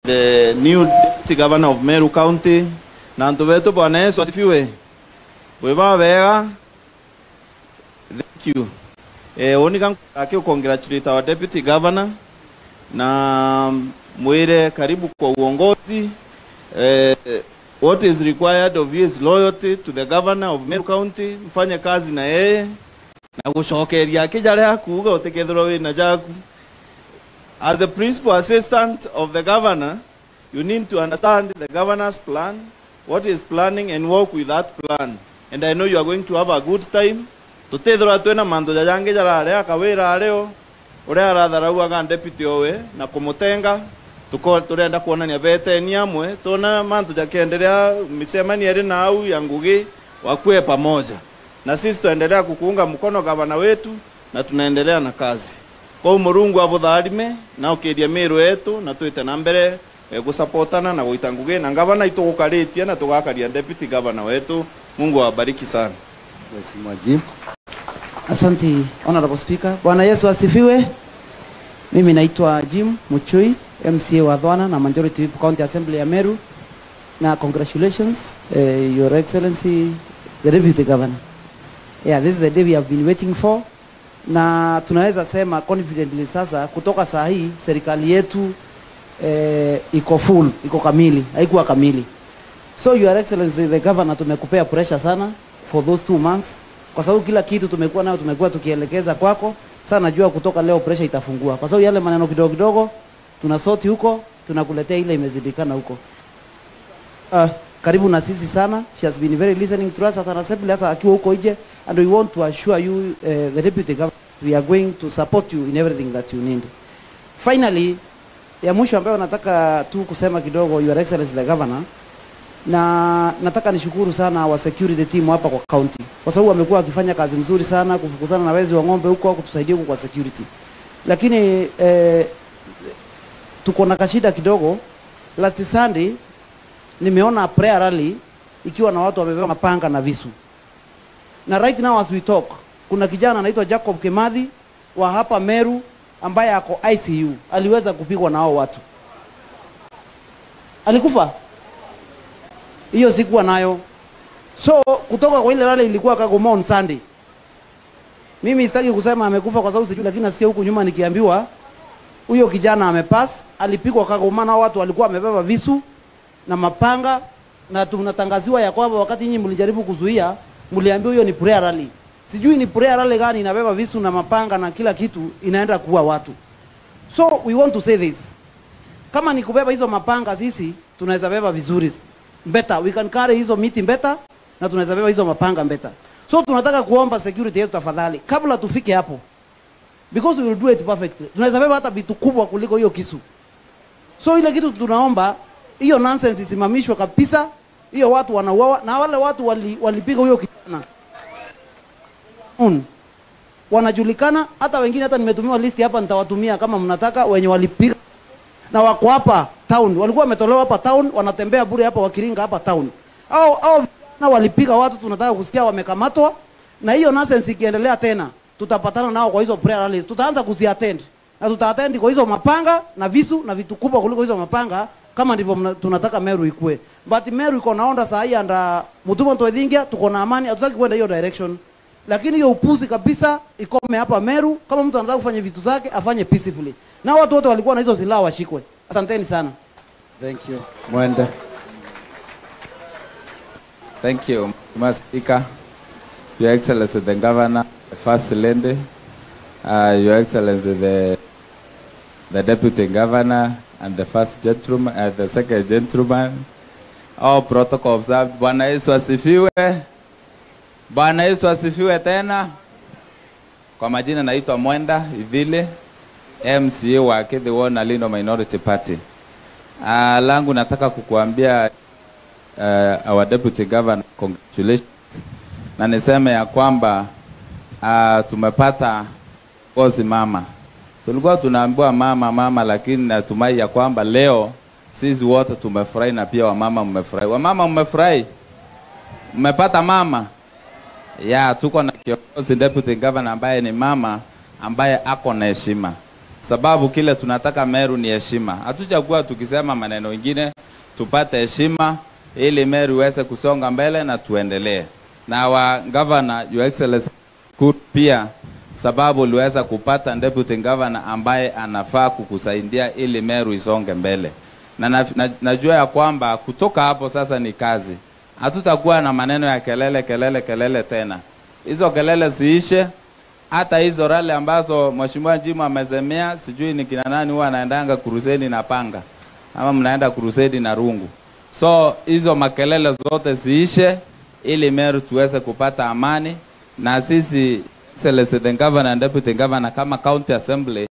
the new deputy governor of Meru County. Na ntuvetu Bwana Yesu asifiwe. Weba wega. Thank you. Onika akio congratulate our deputy governor na mwire karibu kwa uongozi. What is required of you is loyalty to the governor of Meru County. Mfanye kazi na yeye na gushokeria kijare kuuga utekethero wina jaku. As the principal assistant of the governor, you need to understand the governor's plan, what is planning, and work with that plan. And I know you are going to have a good time. Tutethro twena mando jajange jarare akawira areo ore aratharau aga deputy owe na kumutenga turenda kuonania beteni amwe tona mantu jakiendelea micemani eri na au ya Ngugi wakue pamoja na sisi tuendelea kukuunga mkono gavana wetu na tunaendelea na kazi kwa Murungu abutharime na ukiria Meru yetu na tuite na mbere gusupportana na guita Ngugi na gavana itugukaritie na tugakaria deputy governor wetu. Mungu awabariki sana. Mheshimiwa Jim. Asante Honorable Speaker. Bwana Yesu asifiwe. Mimi naitwa Jim Muchui, MCA wa Dhwana na Majority Whip County Assembly ya Meru. Na congratulations, Your Excellency, the Deputy Governor. Yeah, this is the day we have been waiting for. Na tunaweza sema confidently sasa kutoka saa hii serikali yetu iko full, iko kamili, haikuwa kamili. So Your Excellency the Governor, tumekupea pressure sana for those 2 months. Kwa sababu kila kitu tumekuwa nayo, tumekuwa tukielekeza kwako. Sasa najua kutoka leo pressure itafungua. Kwa sababu yale maneno kidogo kidogo tunasoti huko, tunakuletea ile imezidikana huko. Karibu na sisi sana. She has been very listening to us as an assembly hata akiwa huko nje, and we want to assure you the deputy governor we are going to support you in everything that you need. Finally, ya mwisho ambayo nataka tu kusema kidogo, Your Excellency the Governor, na nataka nishukuru sana wa security team hapa kwa county. Kwa sababu wamekuwa wakifanya kazi mzuri sana kufukuzana na wezi wa ng'ombe huko, kutusaidia huko kwa security. Lakini tuko na kashida kidogo. Last Sunday nimeona prayer rally ikiwa na watu wamebeba mapanga na visu. Na right now as we talk, kuna kijana anaitwa Jacob Kimathi wa hapa Meru ambaye ako ICU. Aliweza kupigwa na hao watu. Alikufa. Hiyo sikuwa nayo. So kutoka kwa ile rally ilikuwa Kagoma on Sunday. Mimi sitaki kusema amekufa kwa sababu sijui, lakini nasikia huku nyuma nikiambiwa huyo kijana amepass, alipigwa Kagoma na watu walikuwa wamebeba visu na mapanga, na tunatangaziwa ya kwamba wakati nyinyi mlijaribu kuzuia, mliambiwa hiyo ni prayer rally. Sijui ni prayer rally gani inabeba visu na mapanga na kila kitu inaenda kuua watu. So we want to say this. Kama ni kubeba hizo mapanga sisi tunaweza beba vizuri. Better, we can carry hizo miti better na tunaweza beba hizo mapanga better. So tunataka kuomba security yetu tafadhali kabla tufike hapo, because we will do it perfectly. Tunaweza beba hata vitu kubwa kuliko hiyo kisu. So ile kitu tunaomba hiyo nonsense isimamishwe kabisa. Hiyo watu wanauawa na wale watu walipiga huyo kijana wanajulikana, hata wengine, hata nimetumiwa list hapa, nitawatumia kama mnataka, wenye walipiga na wako hapa town, walikuwa wametolewa hapa town, wanatembea bure hapa wakiringa hapa town. Au na walipiga watu, tunataka kusikia wamekamatwa. Na hiyo nonsense ikiendelea tena, tutapatana nao kwa hizo prayer rallies, tutaanza kuziattend. Na tutaattend kwa hizo mapanga na visu na vitu kubwa kuliko hizo mapanga, kama ndivyo tunataka Meru ikue. But Meru iko naonda saa hii anda Mutumo Ntwethingia, tuko na amani, hatutaki kwenda hiyo direction. Lakini hiyo upuzi kabisa ikome hapa Meru. Kama mtu anataka kufanya vitu zake afanye peacefully. Na watu wote walikuwa na hizo silaha washikwe. Asanteni sana. Thank you. Mwenda. Thank you, Mr. Speaker, Your Excellency the Governor, the First Lady, Your Excellency the Deputy Governor, and the First Gentleman, the Second Gentleman. All protocol observed. Bwana Yesu asifiwe. Bwana Yesu asifiwe tena. Kwa majina naitwa Mwenda Ivile, MCA wa Kethi Ward Nalindo Minority Party. Langu nataka kukuambia our Deputy Governor, congratulations. Na niseme ya kwamba tumepata kozi mama. Tulikuwa tunaambiwa mama, lakini natumai ya kwamba leo sisi wote tumefurahi na pia wamama mmefurahi. Wamama mmefurahi? Mmepata mama? Ya, tuko na kiongozi Deputy Governor ambaye ni mama ambaye ako na heshima. sababu kile tunataka Meru ni heshima. Hatujakuwa tukisema maneno mengine, tupate heshima ili Meru iweze kusonga mbele na tuendelee. Na wa governor, Your Excellency, pia sababu uliweza kupata deputy governor ambaye anafaa kukusaidia ili Meru isonge mbele. Na najua ya kwamba kutoka hapo sasa ni kazi. Hatutakuwa na maneno ya kelele tena. Hizo kelele ziishe. Hata hizo rally ambazo Mheshimiwa Njimo amezemea, sijui ni kina nani huwa anaendanga kuruseni na panga ama mnaenda kuruseni na rungu. So hizo makelele zote ziishe ili Meru tuweze kupata amani, na sisi the governor and deputy governor kama county assembly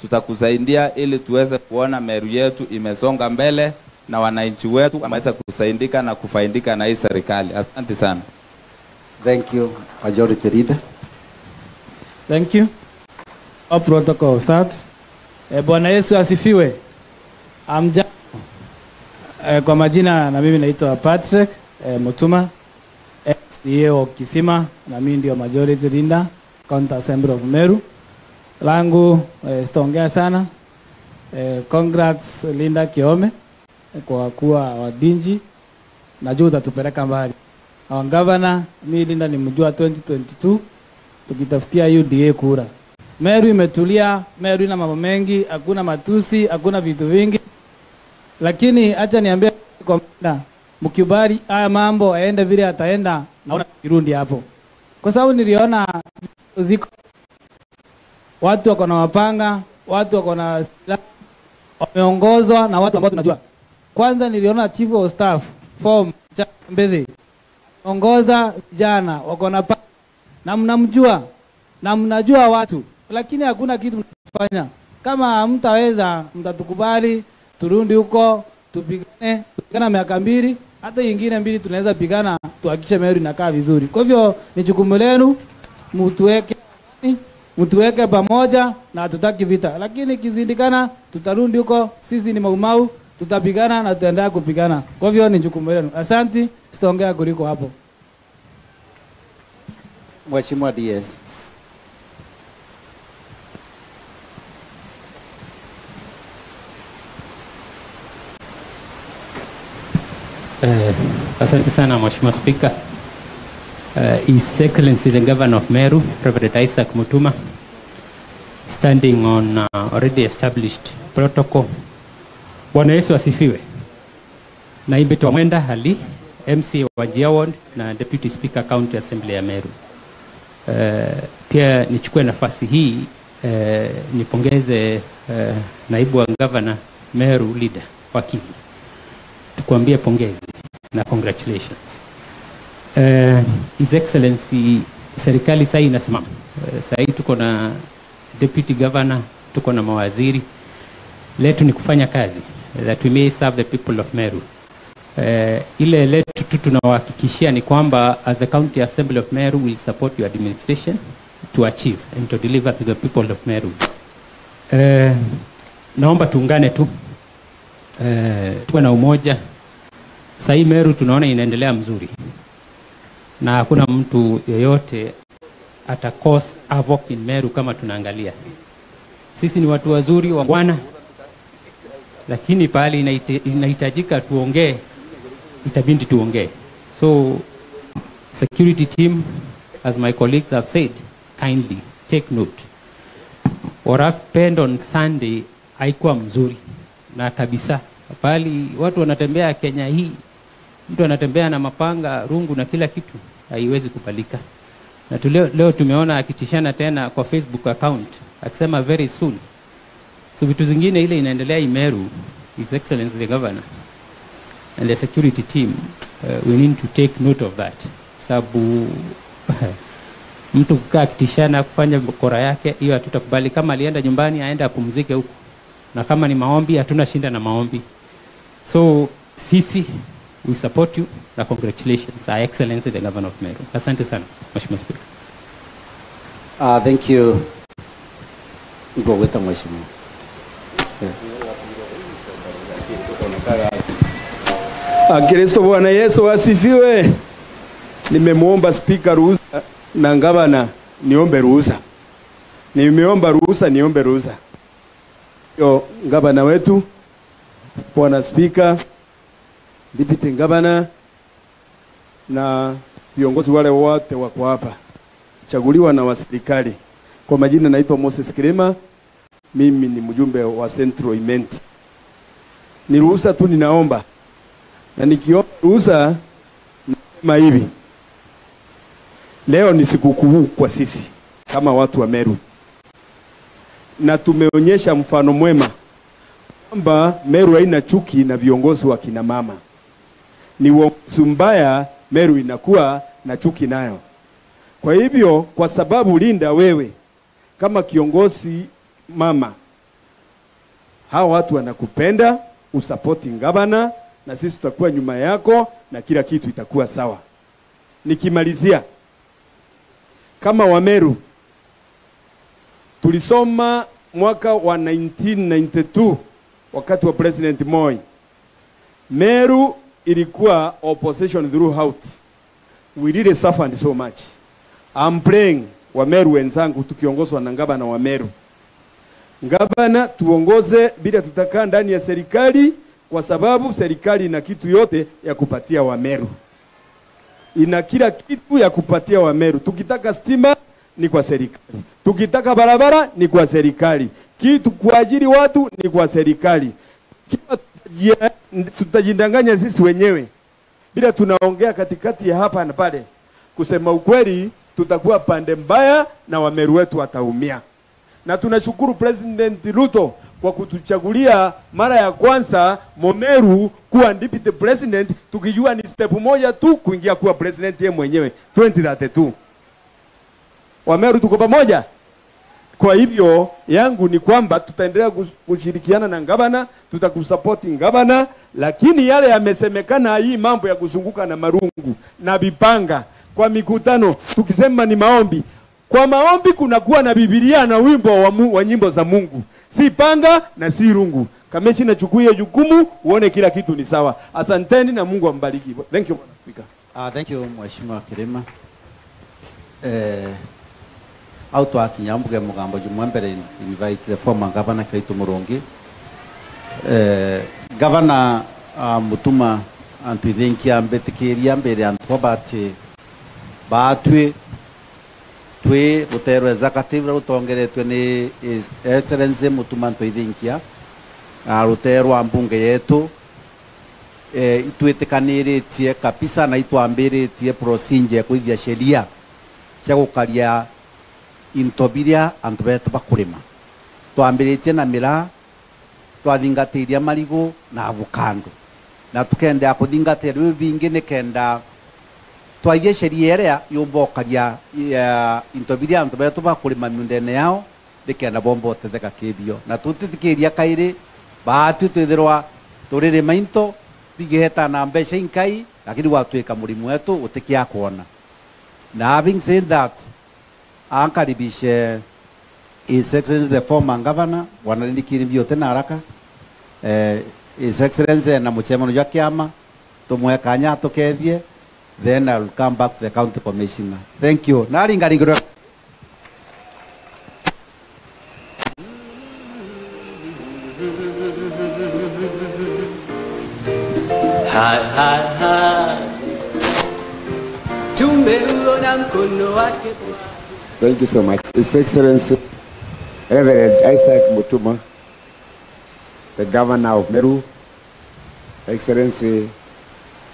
tutakusaidia ili tuweze kuona Meru yetu imesonga mbele na wananchi wetu wameweza kusaidika na kufaidika na hii serikali. Asante sana. Thank you, Majority Leader. Thank you. All protocol start. Bwana Yesu asifiwe. Kwa majina na mimi naitwa Patrick Mutuma, CEO Kisima, na mimi ndio Majority Leader County Assembly of Meru. Langu sitaongea sana. Congrats Linda Kiome kwa kuwa wadinji. Najua utatupeleka mbali. Our governor, mimi Linda nimjua 2022 tukitafutia UDA kura. Meru imetulia, Meru ina mambo mengi, hakuna matusi, hakuna vitu vingi. Lakini acha niambie kwa mna, mkibali haya mambo aende vile ataenda, naona kirundi hapo. Kwa sababu niliona ziko watu wako na mapanga, watu wako na silaha, wameongozwa na watu ambao tunajua. Kwanza niliona chief of staff form Mbezi ongoza vijana wako na na mnamjua na mnajua watu, lakini hakuna kitu mnafanya. Kama hamtaweza mtatukubali turudi huko tupigana miaka 2, hata nyingine 2 tunaweza pigana tuhakikishe Meru inakaa vizuri. Kwa hivyo ni jukumu lenu, mtuweke pamoja na hatutaki vita. Lakini kizindikana tutarudi huko, sisi ni Maumau, tutapigana na tutaendelea kupigana. Kwa hivyo ni jukumu lenu. Asante, sitaongea kuliko hapo. Mheshimiwa DS. Asante sana Mheshimiwa Speaker. His Excellency the Governor of Meru, Reverend Isaac Mutuma, standing on already established protocol. Bwana Yesu asifiwe. Naibu Mwenda Hali, MC wa Jiaward na Deputy Speaker County Assembly ya Meru. Pia nichukue nafasi hii nipongeze naibu wa Governor Meru Leader Wakili. Tukuambie pongezi na congratulations. His Excellency, serikali sasa inasimama. Sasa tuko na Deputy Governor, tuko na mawaziri. Letu ni kufanya kazi that we may serve the people of Meru. Ile letu tunawahakikishia ni kwamba as the County Assembly of Meru will support your administration to achieve and to deliver to the people of Meru. Naomba tuungane tu. Tuwe na umoja. Sasa Meru tunaona inaendelea mzuri. Na hakuna mtu yeyote ata cause havoc in Meru kama tunaangalia. Sisi ni watu wazuri wa Bwana. Lakini pale inahitajika tuongee, itabindi tuongee. So security team, as my colleagues have said, kindly take note. What happened on Sunday haikuwa mzuri na kabisa. Pali watu wanatembea Kenya hii, mtu anatembea na mapanga, rungu na kila kitu, haiwezi kupalika. Na leo tumeona akitishana tena kwa Facebook account akisema very soon. So vitu zingine ile inaendelea Meru, His Excellency the Governor and the security team, we need to take note of that. Sababu mtu kukaa akitishana kufanya bokora yake, hiyo hatutakubali. Kama alienda nyumbani aende apumzike huko. Na kama ni maombi, hatuna shinda na maombi. So sisi we support you na congratulations, Her Excellency the Governor of Meru. Asante sana Mheshimiwa Speaker. Thank you. Ngogeta Mheshimiwa. Kristo Bwana Yesu asifiwe. Nimemuomba Speaker ruhusa na Gavana niombe ruhusa. Nimeomba ruhusa, niombe ruhusa. Yo, gavana wetu, Bwana Spika, Deputy Governor na viongozi wale wote wako hapa chaguliwa na waserikali. Kwa majina naitwa Moses Kirema, mimi ni mjumbe wa Central Imenti. Ni ruhusa tu ninaomba, na nikiomba ruhusa nasema hivi: leo ni sikukuu kwa sisi kama watu wa Meru, na tumeonyesha mfano mwema kwamba Meru haina chuki na viongozi wa kina mama. Ni uongozi mbaya Meru inakuwa na chuki nayo. Kwa hivyo, kwa sababu Linda, wewe kama kiongozi mama, hao watu wanakupenda, usapoti gavana, na sisi tutakuwa nyuma yako na kila kitu itakuwa sawa. Nikimalizia, kama wa Meru tulisoma mwaka wa 1992 wakati wa President Moi. Meru ilikuwa opposition throughout. We really suffered so much. I'm praying wa Meru wenzangu tukiongozwa na gavana wa Meru. Gavana, tuongoze bila tutakaa ndani ya serikali, kwa sababu serikali ina kitu yote ya kupatia wa Meru. Ina kila kitu ya kupatia wa Meru. Tukitaka stima ni kwa serikali. Tukitaka barabara ni kwa serikali. Kitu kuajiri watu ni kwa serikali. Kila tutajindanganya sisi wenyewe bila tunaongea katikati ya hapa na pale, kusema ukweli tutakuwa pande mbaya na Wameru wetu wataumia. Na tunashukuru President Ruto kwa kutuchagulia mara ya kwanza Momeru kuwa deputy president, tukijua ni step moja tu kuingia kuwa president yeye mwenyewe 2032. Wameru tuko pamoja. Kwa hivyo yangu ni kwamba tutaendelea kushirikiana na gavana, tutakusupport gavana, lakini yale yamesemekana, hii mambo ya kuzunguka na marungu na vipanga kwa mikutano, tukisema ni maombi. Kwa maombi kunakuwa na Biblia na wimbo wa nyimbo za Mungu. Si panga na si rungu. Kameshi na chukua jukumu, uone kila kitu ni sawa. Asanteni na Mungu ambariki. Thank you, Bwana Spika. Thank you, Mheshimiwa Kirema. Auto akinyambuge mugambo jumwembere invite the former governor Kirito Murongi. Governor Mutuma antithinkia mbetikiria mbere antwabate batwe twe rutero executive rutongeretwe ni Excellency Mutuma ntwithinkia rutero ambunge yetu itwetikaniritie kabisa na itwambiritie procedure kuithia sheria cia gukaria intobiria antu betu bakurima. Twambiritie na mira, twathingatiria marigo na avocado, na tukenda kuthingatira riu bingi ni kenda twaige sheria iria yumbokaria intobiria antu betu bakurima miundene yao nikenda bombo tetheka kibio, na tutithikiria kairi baatu twithirwa turire mainto bigiheta na mbeca inkai, lakini watwika murimu wetu utikia kuona. Na having said that, ankaribishe His Excellency the former governor wanarindikiri biote na haraka. His Excellency na mchemano ya kiama tumwe kanya tukethie, then I'll come back to the county commissioner. Thank you. Naringaringiro tumeona mkono wake. Thank you so much. His Excellency Reverend Isaac Mutuma, the Governor of Meru, Excellency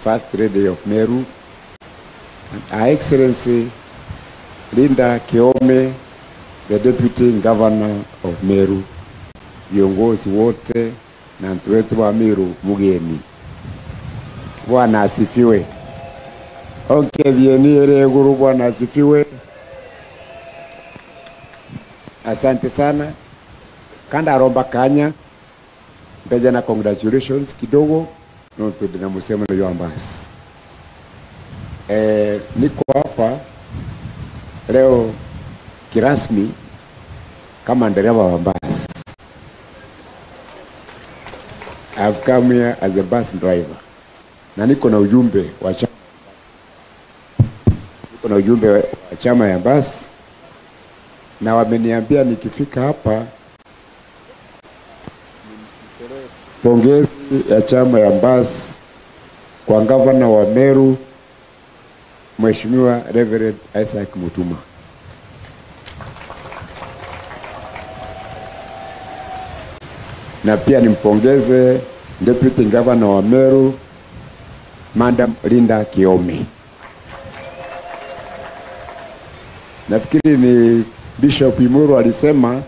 First Lady of Meru, and Her Excellency Linda Kiome, the Deputy Governor of Meru, viongozi wote na mtu wetu wa Meru mugeni. Bwana asifiwe. Onkevieni ere guru, Bwana asifiwe. Asante sana. Kanda romba kanya. Mpeja na congratulations kidogo. Nonto dina musema na yuambasi. Niko hapa leo kirasmi kama dereva wa bus. I've come here as a bus driver. Na niko na ujumbe wa chama. Niko na ujumbe wa chama ya bus. Na wameniambia nikifika hapa Pongezi ya chama ya Mbas kwa gavana wa Meru Mheshimiwa Reverend Isaac Mutuma. Na pia nimpongeze Deputy Governor wa Meru Madam Linda Kiome. Nafikiri ni Bishop Imuru alisema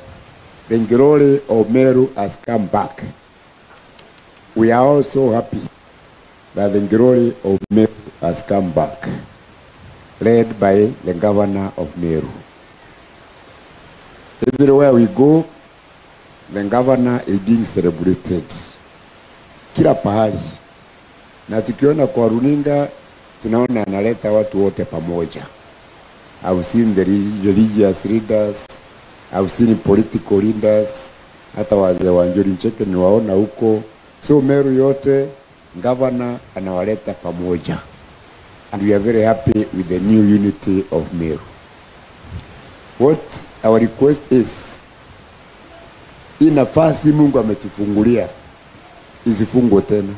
the glory of Meru has come back. We are also happy that the glory of Meru has come back, led by the governor of Meru. Everywhere we go, the governor is being celebrated. Kila pahali. Na tukiona kwa runinga, tunaona analeta watu wote pamoja. I've seen the religious leaders, I've seen political leaders, hata wazee wa Njuri Ncheke niwaona huko. So Meru yote, governor anawaleta pamoja. And we are very happy with the new unity of Meru. What our request is, hii nafasi Mungu ametufungulia, isifungwe tena.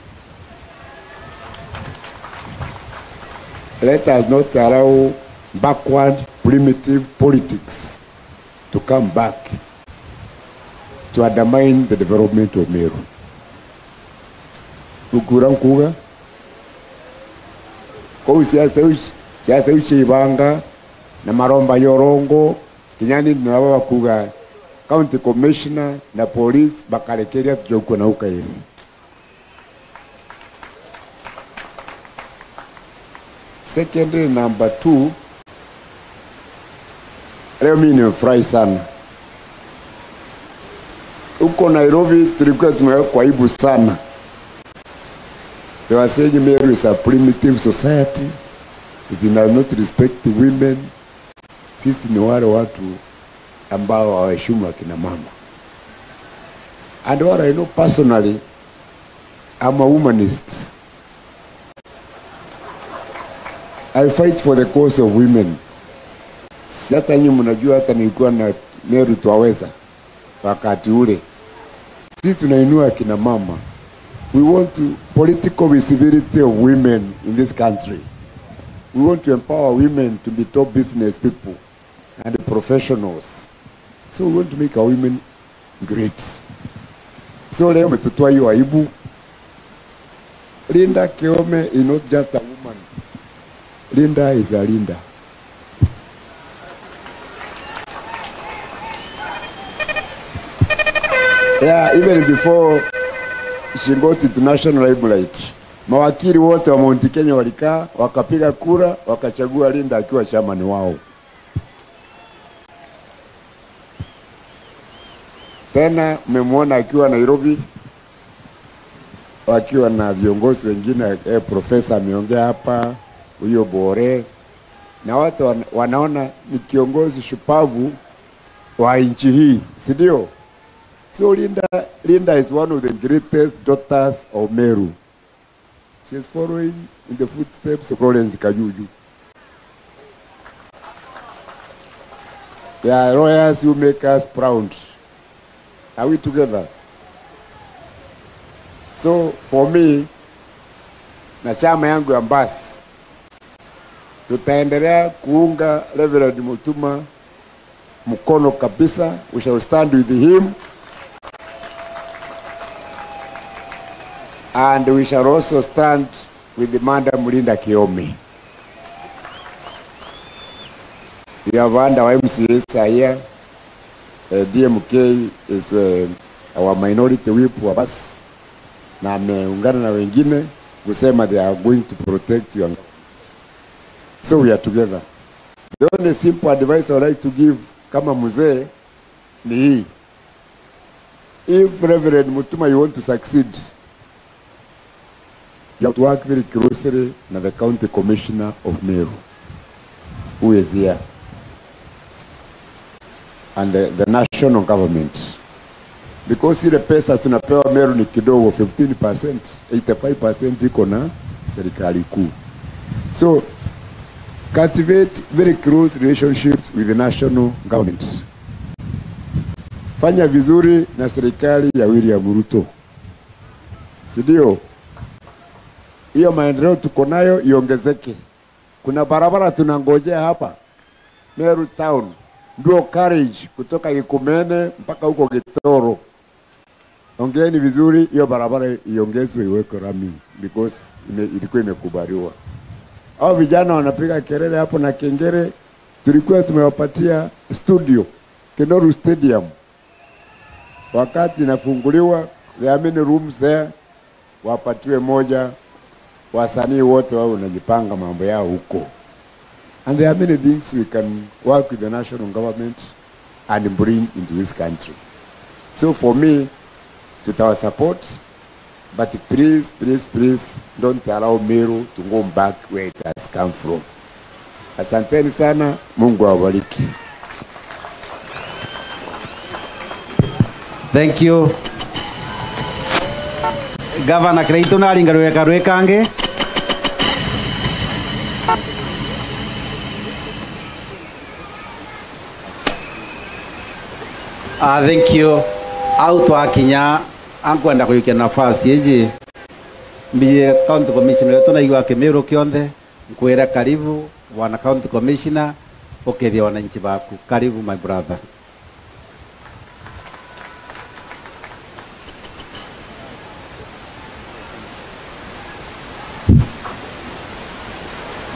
Let us not allow backward, primitive politics to come back to undermine the development of Meru. Ukura nkuga kwa siasa uchi ibanga na maromba yorongo kinyani nabo bakuga county commissioner na police bakalekeria tujokuwa na ukairi. Secondary number 2, leo mimi nimefurahi sana. Uko Nairobi tulikuwa tumewekwa aibu sana. They were saying Meru is a primitive society. It does not respect women. Sisi ni wale watu ambao hawaheshimu akina mama. And what I know personally, I'm a womanist. I fight for the cause of women. Si hata nyinyi mnajua hata nilikuwa na Meru Twaweza wakati ule. Sisi tunainua akina mama. We want to political visibility of women in this country. We want to empower women to be top business people and professionals. So we want to make our women great. So leo umetutoa hiyo aibu. Linda Kiome is not just a woman. Linda is a Linda. Yeah, even before she got into national limelight, mawakili wote wa Mount Kenya walikaa, wakapiga kura, wakachagua Linda akiwa chamani wao. Tena mmemwona akiwa Nairobi, wakiwa na viongozi wengine, profesa ameongea hapa, huyo Bore, na watu wanaona ni kiongozi shupavu wa nchi hii, si ndio? So Linda is one of the greatest daughters of Meru. She is following in the footsteps of Florence Kajuju. They are lawyers who make us proud. Are we together? So for me, na chama yangu ya Mbas, tutaendelea kuunga Reverend Mutuma mkono kabisa. We shall stand with him. And we shall also stand with the Madam Linda Kiome. We have under our MCAs here. DMK is our minority whip wa bas. Na ameungana na wengine kusema they are going to protect you. So we are together. The only simple advice I would like to give kama mzee ni hii. If Reverend Mutuma you want to succeed, you have to work very closely with the county commissioner of Meru, who is here, and the national government. Because ile pesa tunapewa Meru ni kidogo, 15%, 85% iko na serikali kuu. So, cultivate very close relationships with the national government. Fanya vizuri na serikali ya William Ruto. si ndio? Hiyo maendeleo tuko nayo iongezeke. Kuna barabara tunangojea hapa Meru Town, ndio carriage kutoka Ikumene mpaka huko Gitoro. Ongeeni vizuri, hiyo barabara iongezwe iwekwe rami because ilikuwa imekubaliwa. Hao vijana wanapiga kelele hapo na kengere, tulikuwa tumewapatia studio Kenoru Stadium. Wakati inafunguliwa, there are many rooms there, wapatiwe moja, wasanii wote wao wanajipanga mambo yao huko. And there are many things we can work with the national government and bring into this country. So for me, to our support, but please, please, please don't allow Meru to go back where it has come from. Asanteni sana, Mungu awabariki. Thank you. Governor Creighton alingaruwe karwe kange. Thank you. Au twakinya ankwenda kuyukia nafasi iji mbiye county commissioner yetu na iwa Meru kionde nkwira karibu wana county commissioner okethia wananchi baku. Karibu my brother.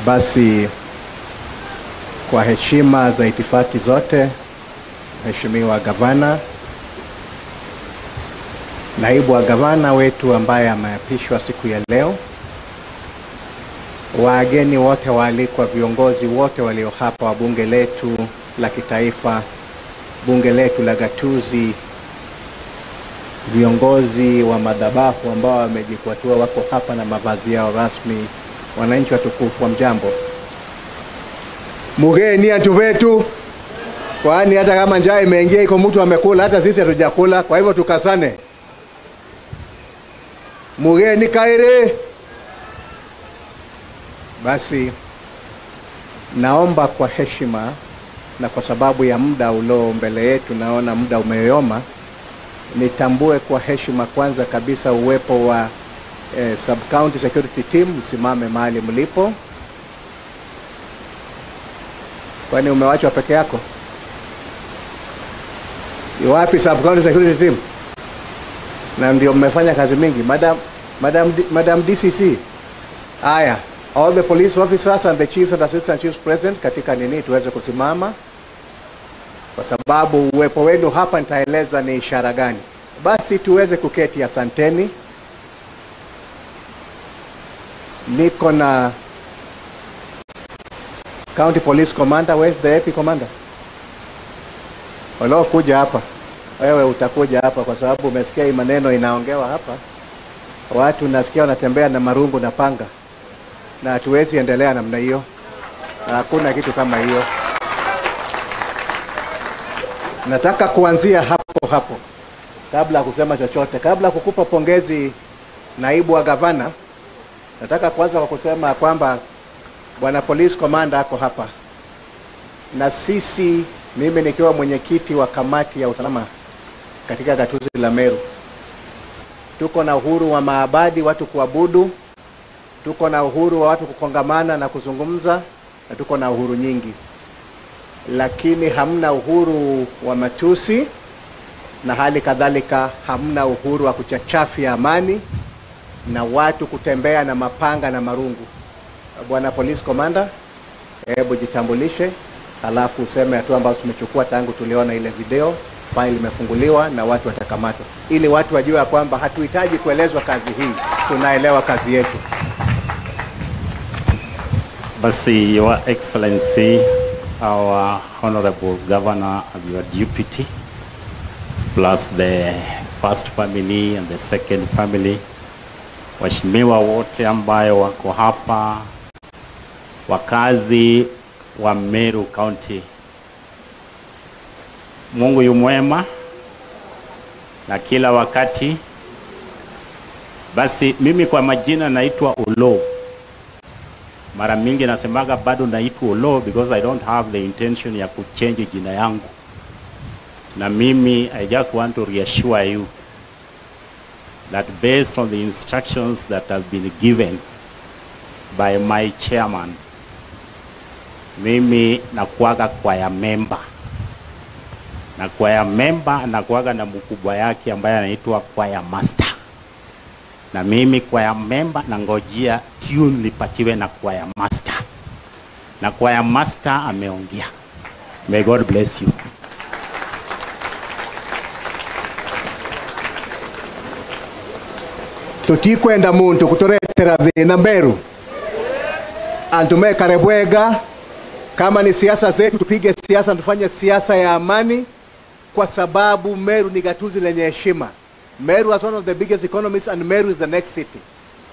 Basi kwa heshima za itifaki zote, Mheshimiwa Gavana, naibu wa gavana wetu ambaye ameapishwa siku ya leo, wageni wote waalikwa, viongozi wote walio hapa wa bunge letu la kitaifa, bunge letu la gatuzi, viongozi wa madhabahu ambao wamejikwatua wako hapa na mavazi yao rasmi, wananchi watukufu wa mjambo. Mugeni antu wetu, kwani hata kama njaa imeingia iko mtu amekula, hata sisi hatujakula, kwa hivyo tukasane. Mugeni kaire. Basi naomba kwa heshima na kwa sababu ya muda ulio mbele yetu, naona muda umeyoyoma, nitambue kwa heshima kwanza kabisa uwepo wa sub county security team. Msimame mahali mlipo. Kwani umewachwa peke yako? Wapi sub county security team? Na ndio mmefanya kazi mingi. Madam DCC. Aya, all the police officers and the chiefs and assistant chiefs present katika nini tuweze kusimama, kwa sababu uwepo wenu hapa nitaeleza ni ishara gani. Basi tuweze kuketi. Asanteni. Niko na County Police Commander. Where's the AP Commander? Walo kuja hapa. Wewe utakuja hapa kwa sababu umesikia hii maneno inaongewa hapa. Watu nasikia wanatembea na marungu na panga. Na hatuwezi endelea namna hiyo. Hakuna kitu kama hiyo. Nataka kuanzia hapo. Kabla ya kusema chochote, kabla ya kukupa pongezi naibu wa gavana, nataka kwanza kwa kusema kwamba Bwana Police Commander ako hapa. Na sisi, mimi nikiwa mwenyekiti wa kamati ya usalama katika gatuzi la Meru, tuko na uhuru wa maabadi, watu kuabudu, tuko na uhuru wa watu kukongamana na kuzungumza, na tuko na uhuru nyingi. Lakini hamna uhuru wa matusi, na hali kadhalika hamna uhuru wa kuchachafia amani na watu kutembea na mapanga na marungu. Bwana Police Commander, hebu jitambulishe, alafu useme hatua ambazo tumechukua tangu tuliona ile video, file imefunguliwa na watu watakamatwa, ili watu wajue kwamba hatuhitaji kuelezwa kazi hii, tunaelewa kazi yetu. Basi, Your Excellency, our Honorable Governor and your deputy, plus the first family and the second family, waheshimiwa wote ambayo wako hapa, wakazi wa Meru County, Mungu yu mwema na kila wakati. Basi mimi kwa majina naitwa Olo. Mara mingi nasemaga bado naitwa Olo because I don't have the intention ya kuchange jina yangu. Na mimi I just want to reassure you that based on the instructions that have been given by my chairman, mimi nakuaga kwaya member. Na kwaya member anakuaga na mkubwa yake ambaye anaitwa kwaya master. Na mimi kwaya member nangojea tune nipatiwe na kwaya master. Na kwaya master ameongea. May God bless you. Tutikwenda muntu kutoretera thina Meru. Antumekare bwega. Kama ni siasa zetu, tupige siasa, tufanye siasa ya amani, kwa sababu Meru ni gatuzi lenye heshima. Meru is one of the biggest economies, and Meru is the next city.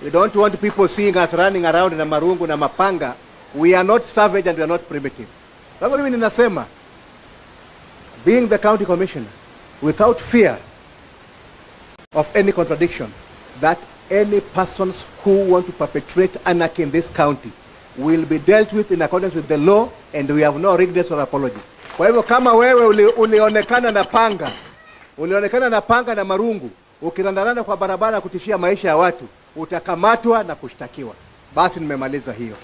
We don't want people seeing us running around na marungu na mapanga. We are not savage and we are not primitive. Sasa mimi ninasema, being the county commissioner, without fear of any contradiction, that any persons who want to perpetrate anarchy in this county will be dealt with in accordance with the law, and we have no regrets or apologies. Kwa hivyo kama wewe ulionekana na panga na marungu, ukirandarana kwa barabara kutishia maisha ya watu, utakamatwa na kushtakiwa. Basi nimemaliza hiyo.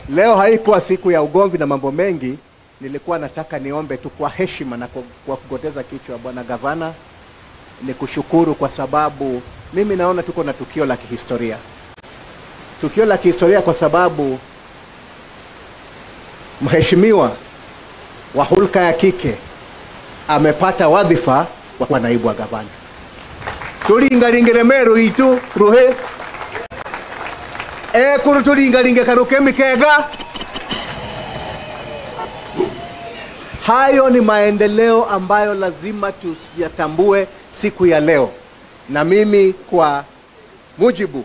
Leo haikuwa siku ya ugomvi na mambo mengi. Nilikuwa nataka niombe tu kwa heshima na kwa kugoteza kichwa Bwana Gavana, ni kushukuru kwa sababu mimi naona tuko na tukio la kihistoria. Tukio la kihistoria kwa sababu mheshimiwa wa hulka ya kike amepata wadhifa wa naibu wa gavana. Tulingalingire Meru itu ruhe kuru tulingalinge karuke mikega. Hayo ni maendeleo ambayo lazima tuyatambue siku ya leo. Na mimi kwa mujibu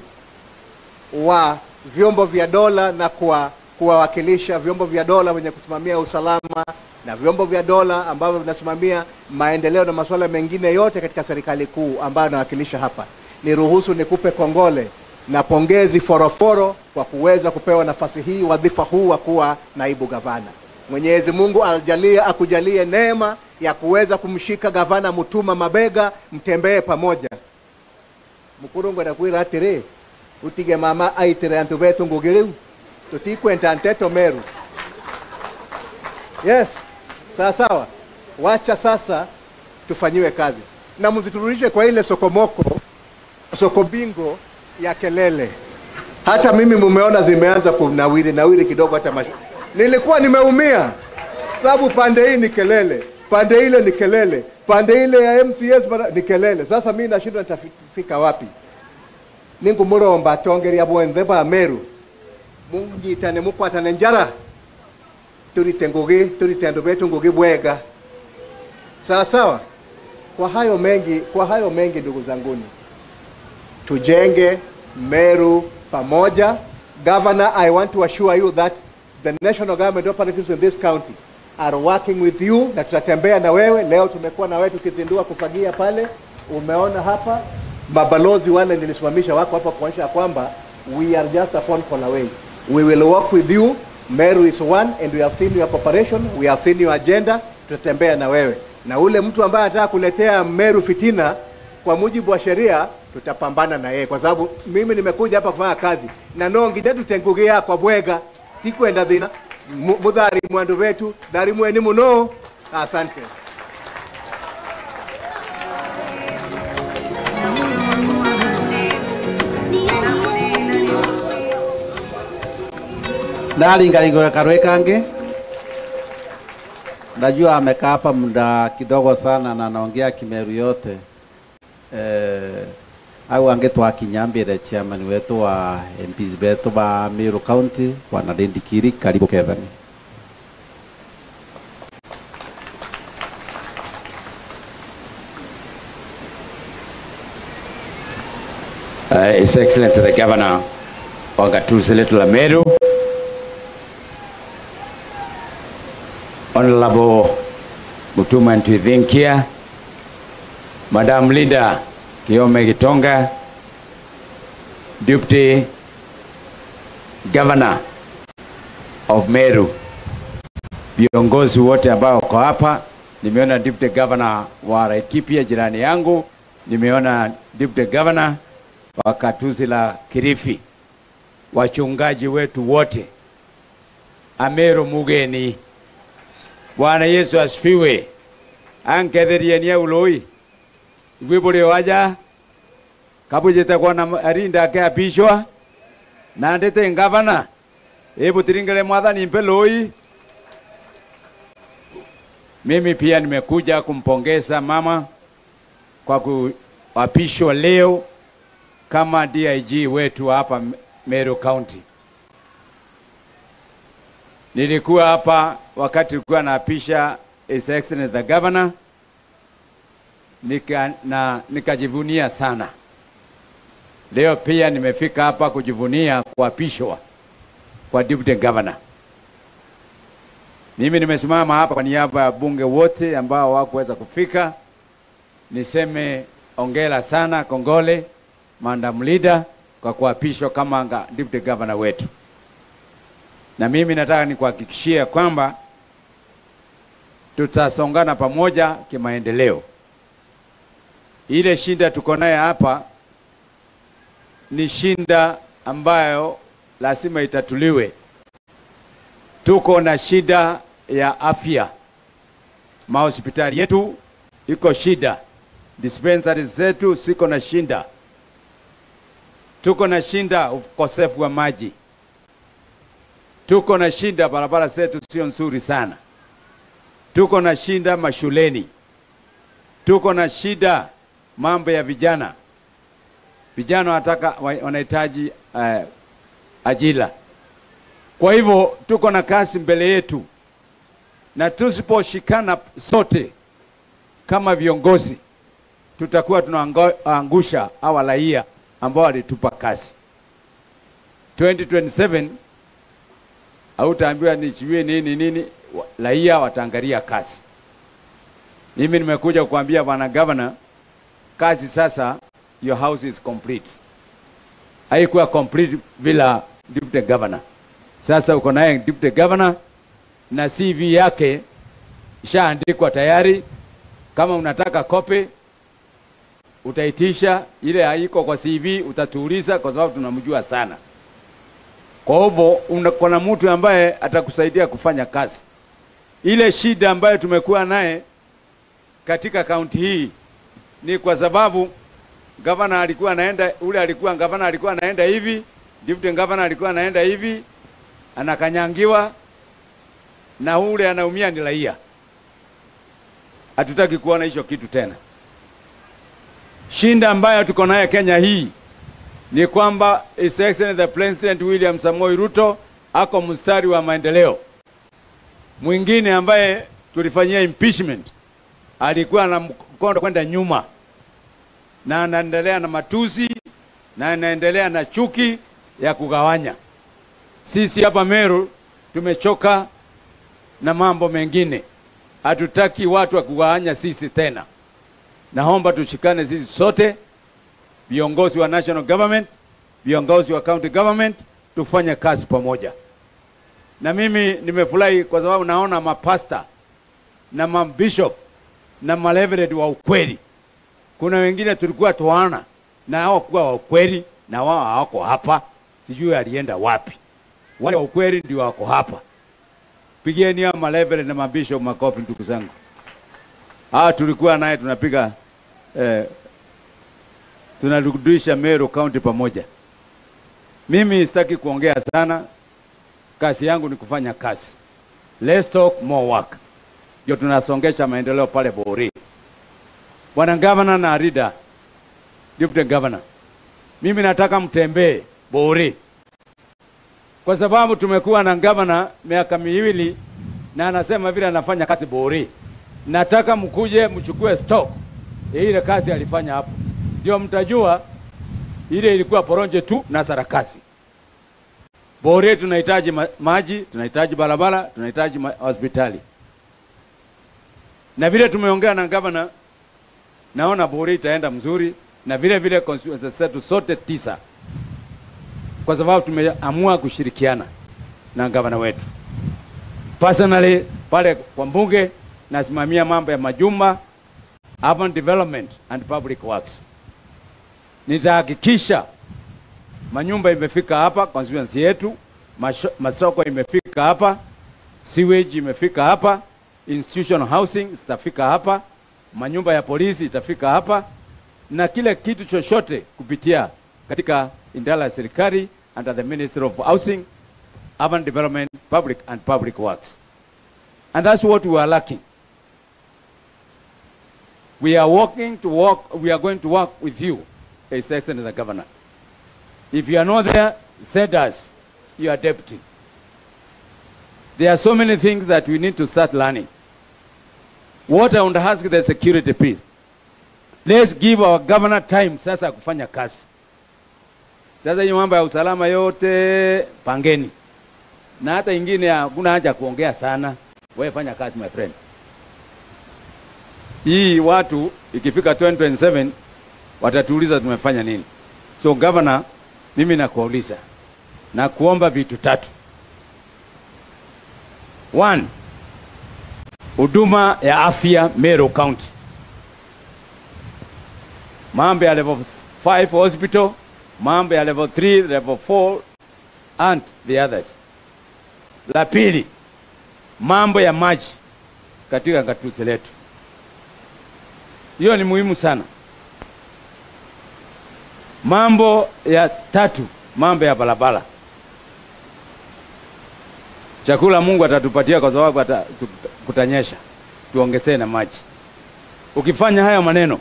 wa vyombo vya dola na kuwawakilisha vyombo vya dola wenye kusimamia usalama na vyombo vya dola ambavyo vinasimamia maendeleo na masuala mengine yote katika serikali kuu ambayo nawakilisha hapa, niruhusu nikupe kongole na pongezi foroforo kwa kuweza kupewa nafasi hii, wadhifa huu wa kuwa naibu gavana. Mwenyezi Mungu akujalie neema ya kuweza kumshika gavana Mutuma mabega, mtembee pamoja. Mukurungu anakuira atire utige mama aitere antu betu ngugiriu tutikwenda nteto Meru. Yes, sawa. Wacha sasa tufanyiwe kazi. Na mziturudishe kwa ile soko bingo ya kelele. Hata mimi mumeona zimeanza kunawiri kidogo hata nilikuwa nimeumia. Sababu pande hii ni kelele, pande ile ni kelele, pande ile ya MCS ni kelele. Sasa mimi nashindwa nitafika wapi? Ningu muromba tongeria bwende ba Meru. Mungu itane mukwatane njara. Turitengo betu ngugi bwega. Sawa. Kwa hayo mengi ndugu zanguni, tujenge Meru pamoja. Governor, I want to assure you that the national government operatives in this county are working with you, na tutatembea na wewe. Leo tumekuwa na wewe tukizindua kufagia pale. Umeona hapa mabalozi wale nilisimamisha wako hapa kuonyesha kwamba we are just a phone call away. We will work with you. Meru is one, and we have seen your cooperation, we have seen your agenda. Tutatembea na wewe. Na ule mtu ambaye anataka kuletea Meru fitina, kwa mujibu wa sheria tutapambana na yeye, kwa sababu mimi nimekuja hapa kufanya kazi na nongi ndetu tengugia kwa bwega tikwenda dhina mudhari mwandu wetu dhari mweni muno. Asante. Ngalingo Karwe Kange. Najua amekaa hapa muda kidogo sana na anaongea Kimeru yote. Au angetwa Kinyambire, chairman wetu wa MPs wetu wa Meru County, Bwana Dendi Kiri, karibu Kevin. His Excellency the Governor wa gatuzi letu la Meru, Honorable Mutuma Ntwithinkia, Madam Leader Kiome Gitonga, Deputy Governor of Meru, viongozi wote ambao wako hapa. Nimeona Deputy Governor wa Laikipia jirani yangu, nimeona Deputy Governor wa Katuzi la Kirifi, wachungaji wetu wote, Ameru mugeni. Bwana Yesu asifiwe. Anketheriania uloi. Gwiburi waja kabujete kwa na arinda akiapishwa na ndete ngavana. Hebu tiringele mwathani mpe loi. Mimi pia nimekuja kumpongeza mama kwa kuapishwa leo kama DIG wetu hapa Meru County. Nilikuwa hapa wakati nilikuwa naapisha His Excellency the Governor, nikajivunia sana. Leo pia nimefika hapa kujivunia kuapishwa kwa Deputy Governor. Mimi nimesimama hapa kwa niaba ya bunge wote ambao hawakuweza kufika. Niseme ongera sana, kongole Madam Leader kwa kuapishwa kama Deputy Governor wetu. Na mimi nataka nikuhakikishia kwamba tutasongana pamoja kimaendeleo. Ile shinda tuko naye hapa ni shinda ambayo lazima itatuliwe. Tuko na shida ya afya. Mahospitali yetu iko shida. Dispensaries zetu siko na shinda. Tuko na shinda ukosefu wa maji. Tuko na shinda barabara zetu sio nzuri sana. Tuko na shinda mashuleni. Tuko na shida mambo ya vijana. Vijana wanahitaji ajira. Kwa hivyo tuko na kazi mbele yetu. Na tusiposhikana sote kama viongozi, tutakuwa tunaangusha hawa raia ambao walitupa kazi. 2027 hautaambiwa nichiwe nini, raia wataangalia kazi. Mimi nimekuja kukuambia Bwana Governor, kazi sasa, your house is complete. Haikuwa complete bila Deputy Governor. Sasa uko naye Deputy Governor na CV yake ishaandikwa tayari. Kama unataka kopi utaitisha, ile haiko kwa CV utatuuliza kwa sababu tunamjua sana. Kwa hivyo kuna mtu ambaye atakusaidia kufanya kazi. Ile shida ambayo tumekuwa naye katika kaunti hii ni kwa sababu governor alikuwa anaenda, governor alikuwa anaenda hivi, deputy governor alikuwa anaenda hivi, anakanyangiwa na ule anaumia ni raia. Hatutaki kuona hicho kitu tena. Shinda ambayo tuko nayo Kenya hii ni kwamba His Excellency the President William Samoei Ruto ako mstari wa maendeleo. Mwingine ambaye tulifanyia impeachment alikuwa na mkondo kwenda nyuma, na anaendelea na matusi, na anaendelea na chuki ya kugawanya. Sisi hapa Meru tumechoka na mambo mengine. Hatutaki watu wa kugawanya sisi tena. Naomba tushikane sisi sote, viongozi wa national government, viongozi wa county government, tufanye kazi pamoja. Na mimi nimefurahi kwa sababu naona mapasta na mabishop na malevered wa ukweli. Kuna wengine tulikuwa tuana na hawakuwa wa ukweli na wao hawako hapa. Sijui alienda wapi. Wale wa ukweli ndio wako hapa. Pigieni hao malevered na mabishop makofi ndugu zangu. Tulikuwa naye tunapiga tunarudisha Meru County pamoja. Mimi sitaki kuongea sana. Kazi yangu ni kufanya kazi. Let's talk more work. Ndio tunasongesha maendeleo pale Bori. Bwana Governor na Arida, Deputy Governor, mimi nataka mtembee Bori. Kwa sababu tumekuwa na governor miaka miwili na anasema vile anafanya kazi Bori. Nataka mkuje mchukue stock ile kazi alifanya hapo. Ndio mtajua ile ilikuwa poronje tu na sarakasi. Bori tunahitaji maji, tunahitaji barabara, tunahitaji hospitali. Na vile tumeongea na governor, naona Bori itaenda mzuri, na vile vile constituencies zetu sote 9. Kwa sababu tumeamua kushirikiana na governor wetu. Personally pale kwa mbunge nasimamia mambo ya majumba, urban development and public works. nitahakikisha manyumba imefika hapa constituency yetu, masoko imefika hapa, sewage imefika hapa, institutional housing zitafika hapa, manyumba ya polisi itafika hapa, na kile kitu chochote kupitia katika idara ya serikali under the Ministry of Housing, Urban Development, Public and Public Works. And that's what we are lacking. We are we are going to work with you, His Excellency the Governor. If you are not there, send us your deputy. There are so many things that we need to start learning. What I want to ask the security, please. Let's give our governor time sasa kufanya kazi. Sasa hii mambo ya usalama yote pangeni. Na hata ingine hakuna haja kuongea sana. Wewe fanya kazi, my friend. Hii watu ikifika 2027 watatuuliza tumefanya nini. So governor, mimi nakuuliza na kuomba vitu tatu. 1, huduma ya afya Meru County. Mambo ya level 5 hospital, mambo ya level 3, level 4 and the others. La pili, mambo ya maji katika gatuzi letu. Hiyo ni muhimu sana. Mambo ya tatu, mambo ya barabara. Chakula Mungu atatupatia kwa sababu kutanyesha. Tuongezee na maji. Ukifanya haya maneno,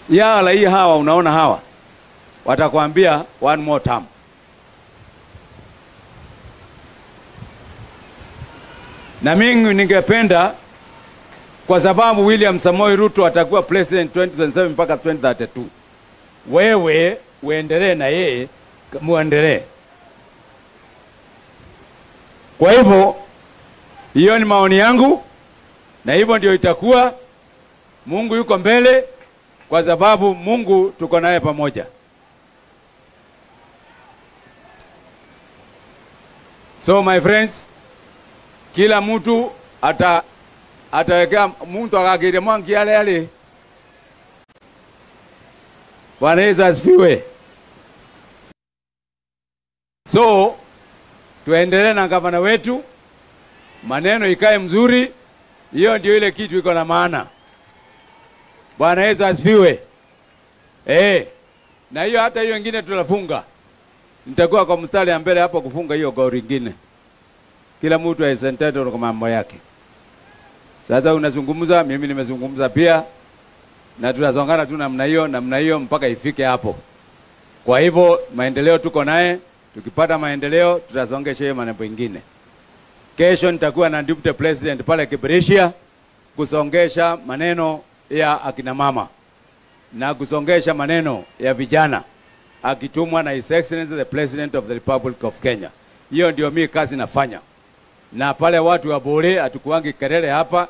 yala hii hawa unaona hawa watakwambia one more time. Na mimi ningependa, kwa sababu William Samoei Ruto atakuwa president 2027 mpaka 2032. Wewe uendelee na yeye, muendelee. Kwa hivyo hiyo ni maoni yangu, na hivyo ndio itakuwa. Mungu yuko mbele, kwa sababu Mungu tuko naye pamoja. So my friends, kila mtu ataweka mtu akagire mwangi yale. Bwana Yesu asifiwe. So tuendelee na gavana wetu, maneno ikae mzuri. Hiyo ndio ile kitu iko na maana. Bwana Yesu asifiwe. Na hiyo hata hiyo nyingine tunafunga. Nitakuwa kwa mstari ya mbele hapo kufunga hiyo goli nyingine. Kila mtu aisentete kwa mambo yake. Sasa unazungumza, mimi nimezungumza pia, na tunazongana tu namna hiyo mpaka ifike hapo. Kwa hivyo maendeleo tuko naye, tukipata maendeleo tutasongesha mambo mengine. Kesho nitakuwa na deputy president pale Kibrishia kusongesha maneno ya akina mama na kusongesha maneno ya vijana, akitumwa na His Excellency the President of the Republic of Kenya. Hiyo ndio mimi kazi nafanya. Na pale watu wa Bore atukuangi kelele hapa,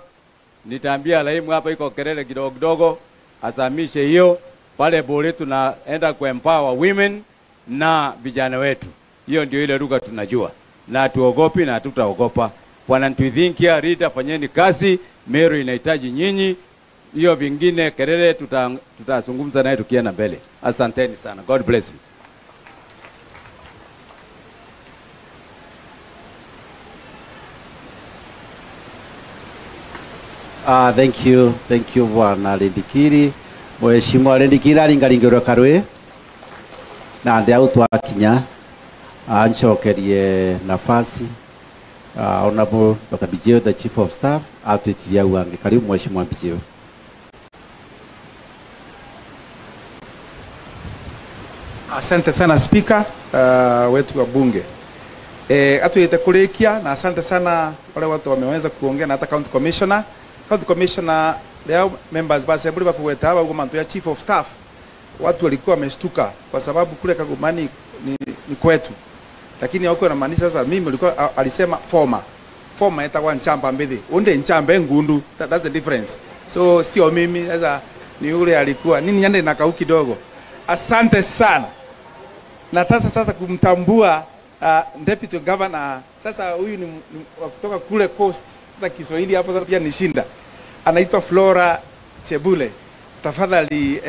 nitaambia laimu hapa iko kelele kidogo kidogo, asamishe hiyo. Pale Bore tunaenda kuempower women na vijana wetu. Hiyo ndio ile lugha tunajua. Na tuogopi na tutaogopa. Bwana Ntwithinkia, Rita, fanyeni kazi. Meru inahitaji nyinyi. Hiyo vingine kelele tutazungumza naye tukienda mbele. Asanteni sana. God bless you. Thank you Bwana Lindikiri. Mheshimiwa Lindikiri alingalingirwa karwe na ndio twakinya anchokerie nafasi Honorable Dr. Bijeo, the Chief of Staff, atuitia uange. Karibu Mheshimiwa Bijeo. Asante sana Speaker wetu wa bunge. Atuite kulikia, na asante sana wale watu wameweza kuongea, na hata County Commissioner. County Commissioner leo members basi bali kuweta hapa kwa ya Chief of Staff. Watu walikuwa wameshtuka kwa sababu kule Kagomani ni kwetu. Lakini hauko inamaanisha sasa mimi nilikuwa alisema former itakuwa nchamba mbili. Unde nchambe ngundu. That's the difference. So sio mimi sasa ni yule alikuwa. Nini nyande na kauki kidogo. Asante sana. Nataka sasa kumtambua Deputy Governor. Sasa huyu ni kutoka kule Coast. Sasa Kiswahili hapo sasa pia nishinda. Anaitwa Flora Chebule. tafadhali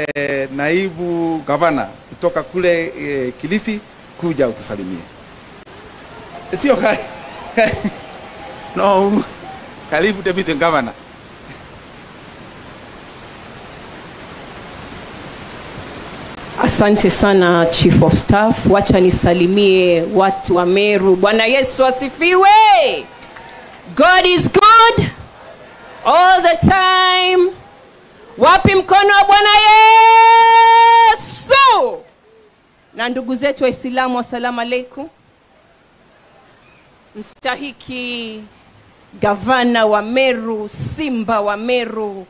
naibu gavana kutoka kule Kilifi kuja utusalimie. Sio no, karibu deputy governor. Asante sana Chief of Staff. Wacha nisalimie watu wa Meru. Bwana Yesu asifiwe. God is good all the time. Wapi mkono wa Bwana Yesu? Na ndugu zetu Waislamu, assalamu alaikum. Mstahiki gavana wa Meru, simba wa Meru,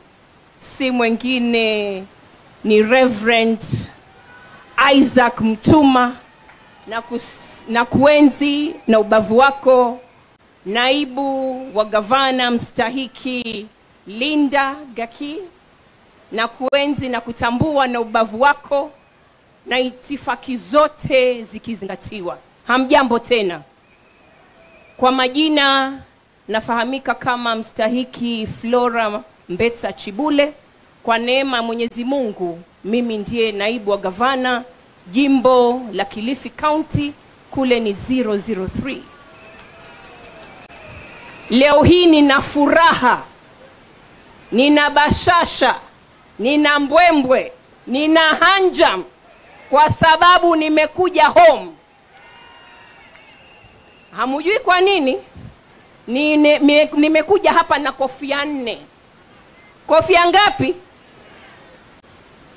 si mwingine ni Reverend Isaac Mtuma, na kuenzi na ubavu wako naibu wa gavana mstahiki Linda Gaki, na kuenzi na kutambua na ubavu wako na itifaki zote zikizingatiwa. Hamjambo tena. Kwa majina nafahamika kama mstahiki Flora Mbetsa Chibule. Kwa neema Mwenyezi Mungu, mimi ndiye naibu wa gavana jimbo la Kilifi County, kule ni 003. Leo hii nina furaha, nina bashasha, nina mbwembwe, nina hanjam kwa sababu nimekuja home. Hamujui kwa nini? Nimekuja hapa na kofia 4. Kofia ngapi?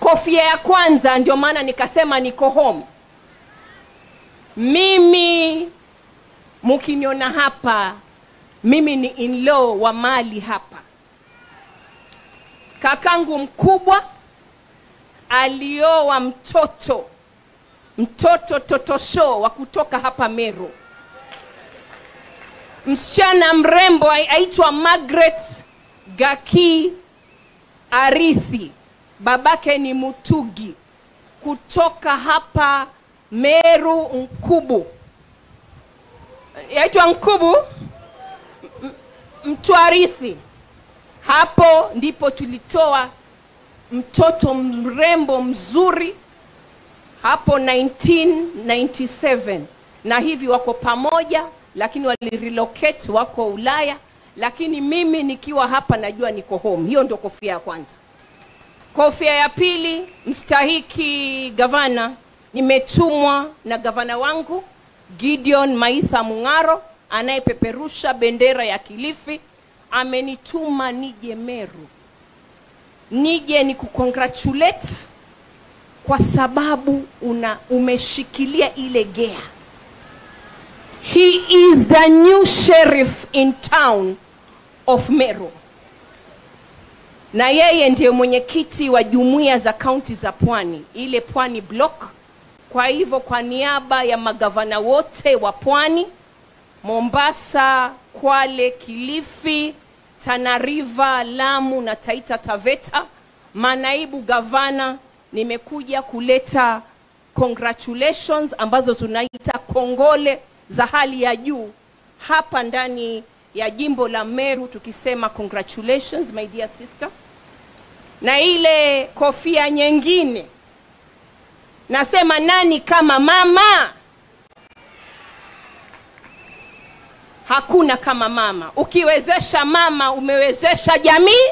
Kofia ya kwanza, ndio maana nikasema niko home. Mimi mkiniona hapa, mimi ni in-law wa mali hapa. Kakangu mkubwa alioa mtoto totosho wa kutoka hapa Meru. Msichana mrembo aitwa Margaret Gaki Arithi. Babake ni Mutugi kutoka hapa Meru Nkubu. Yaitwa Nkubu Mtwarithi. Hapo ndipo tulitoa mtoto mrembo mzuri hapo 1997, na hivi wako pamoja, lakini walirelocate wako Ulaya, lakini mimi nikiwa hapa najua niko home. Hiyo ndio kofia ya kwanza. Kofia ya pili, mstahiki gavana, nimetumwa na gavana wangu Gideon Maitha Mungaro, anayepeperusha bendera ya Kilifi. Amenituma nije Meru, nije ni kukongratulate kwa sababu umeshikilia ile gea. He is the new sheriff in town of Meru, na yeye ndiye mwenyekiti wa jumuiya za kaunti za Pwani, ile Pwani block. Kwa hivyo kwa niaba ya magavana wote wa Pwani, Mombasa, Kwale, Kilifi, Tana River, Lamu na Taita Taveta, manaibu gavana, nimekuja kuleta congratulations ambazo tunaita kongole za hali ya juu hapa ndani ya jimbo la Meru, tukisema congratulations my dear sister. Na ile kofia nyingine nasema nani kama mama? Hakuna kama mama. Ukiwezesha mama umewezesha jamii.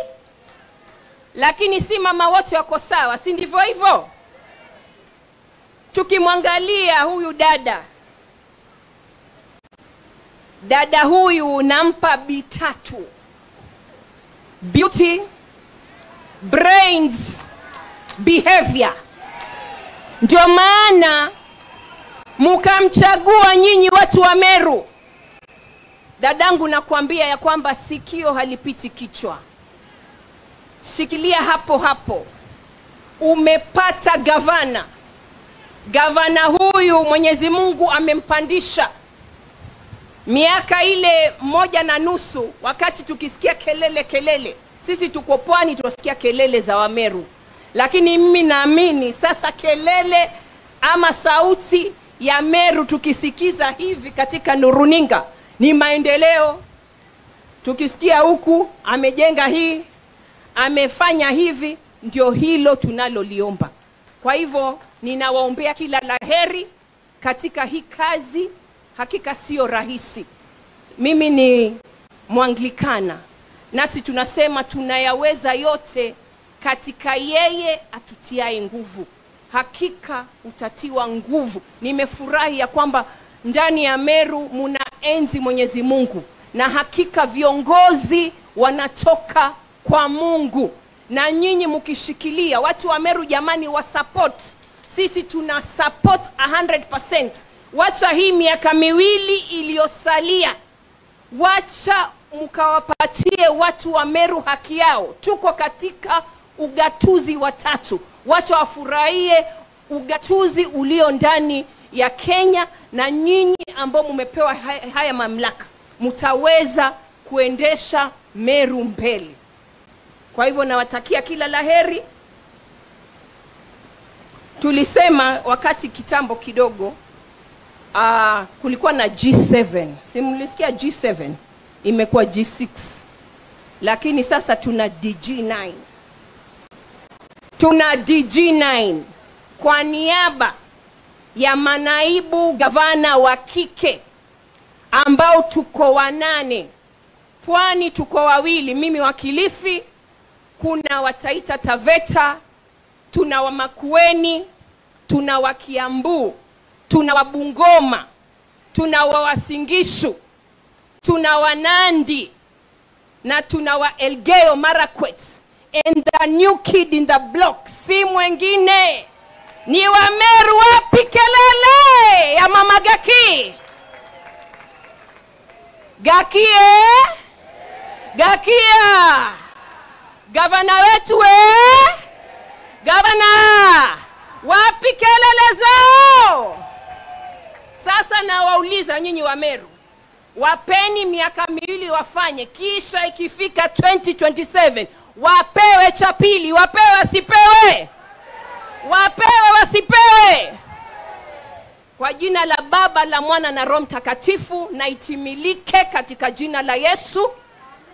Lakini si mama wote wako sawa, si ndivyo hivyo? Tukimwangalia huyu dada huyu nampa B3: beauty, brains, behavior. Ndio maana mkamchagua nyinyi watu wa Meru. Dadangu, nakwambia ya kwamba sikio halipiti kichwa. Shikilia hapo hapo. Umepata gavana. Gavana huyu Mwenyezi Mungu amempandisha. Miaka ile 1.5, wakati tukisikia kelele, sisi tuko Pwani tunasikia kelele za Wameru. Lakini mimi naamini sasa kelele ama sauti ya Meru tukisikiza hivi katika nuruninga ni maendeleo. Tukisikia huku amejenga hii, amefanya hivi, ndio hilo tunaloliomba. Kwa hivyo ninawaombea kila laheri katika hii kazi. Hakika sio rahisi. Mimi ni Mwanglikana, nasi tunasema tunayaweza yote katika yeye atutiaye nguvu. Hakika utatiwa nguvu. Nimefurahi ya kwamba ndani ya Meru munaenzi Mwenyezi Mungu, na hakika viongozi wanatoka kwa Mungu, na nyinyi mkishikilia. Watu wa Meru jamani, wa support. Sisi tuna support 100%. Wacha hii miaka miwili iliyosalia, wacha mkawapatie watu wa Meru haki yao. Tuko katika ugatuzi wa 3. Wacha wafurahie ugatuzi ulio ndani ya Kenya, na nyinyi ambao mumepewa haya mamlaka mtaweza kuendesha Meru mbele. Kwa hivyo nawatakia kila laheri. Tulisema wakati kitambo kidogo kulikuwa na G7. Si mlisikia G7? Imekuwa G6. Lakini sasa tuna DG9. Tuna DG9 kwa niaba ya manaibu gavana wa kike ambao tuko 8. Pwani tuko 2, mimi wa Kilifi, kuna wa Taita Taveta, tuna wa Makueni, tuna wa Kiambu, tuna wa Bungoma, tuna wa Uasin Gishu, tuna wa Nandi, na tuna wa Elgeyo Marakwet. And the new kid in the block si mwengine ni wa Meru. Wapi kelele ya mama Gaki? Gakie? Gakia? Gavana wetu Gavana, wapi kelele zao? Sasa na wauliza nyinyi wa Meru, wapeni miaka miwili wafanye, kisha ikifika 2027 wapewe cha pili. Wapewe wasipewe? Wapewe wasipewe? Kwa jina la Baba, la Mwana na Roho Mtakatifu, na itimilike katika jina la Yesu.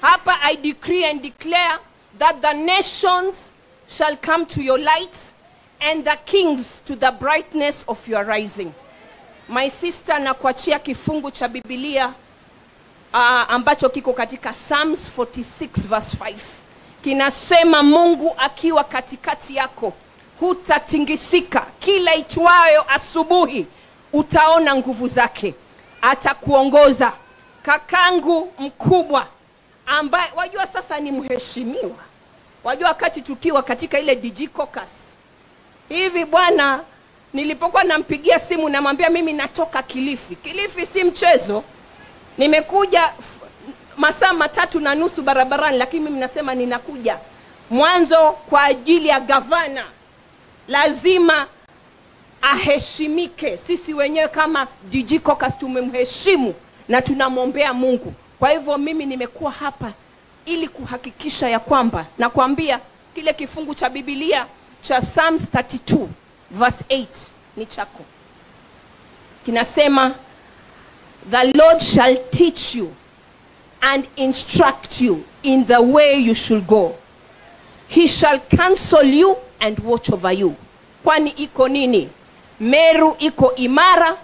Hapa I decree and declare that the nations shall come to your light and the kings to the brightness of your rising. My sister, na kuachia kifungu cha Biblia ambacho kiko katika Psalms 46 verse 5. Kinasema, Mungu akiwa katikati yako hutatingisika. Kila itwayo asubuhi utaona nguvu zake. Atakuongoza. Kakangu mkubwa ambaye wajua sasa ni mheshimiwa. Wajua wakati tukiwa katika ile DG caucus hivi bwana, nilipokuwa nampigia simu namwambia mimi natoka Kilifi. Kilifi si mchezo. Nimekuja masaa 3.5 barabarani, lakini mimi nasema ninakuja mwanzo kwa ajili ya gavana. Lazima aheshimike. Sisi wenyewe kama DG caucus tumemheshimu na tunamwombea Mungu. Kwa hivyo mimi nimekuwa hapa ili kuhakikisha ya kwamba, na kuambia kile kifungu cha Biblia cha Psalms 32 verse 8 ni chako. Kinasema, the Lord shall teach you and instruct you in the way you should go. He shall counsel you and watch over you. Kwani iko nini? Meru iko imara.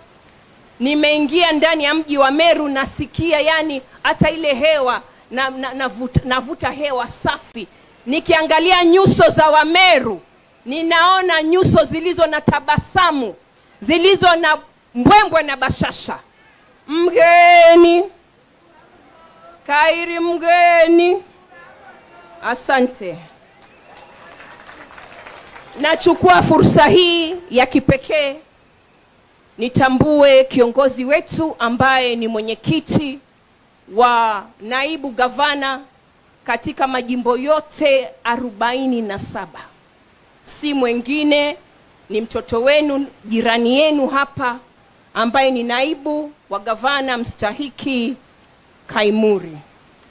Nimeingia ndani ya mji wa Meru, nasikia yani hata ile hewa navuta hewa safi. Nikiangalia nyuso za wa Meru, ninaona nyuso zilizo na tabasamu, zilizo na mbwembwe na bashasha. Mgeni kairi, mgeni. Asante. Nachukua fursa hii ya kipekee nitambue kiongozi wetu ambaye ni mwenyekiti wa naibu gavana katika majimbo yote 47. Si mwengine, ni mtoto wenu, jirani yenu hapa, ambaye ni naibu wa gavana mstahiki Kaimuri.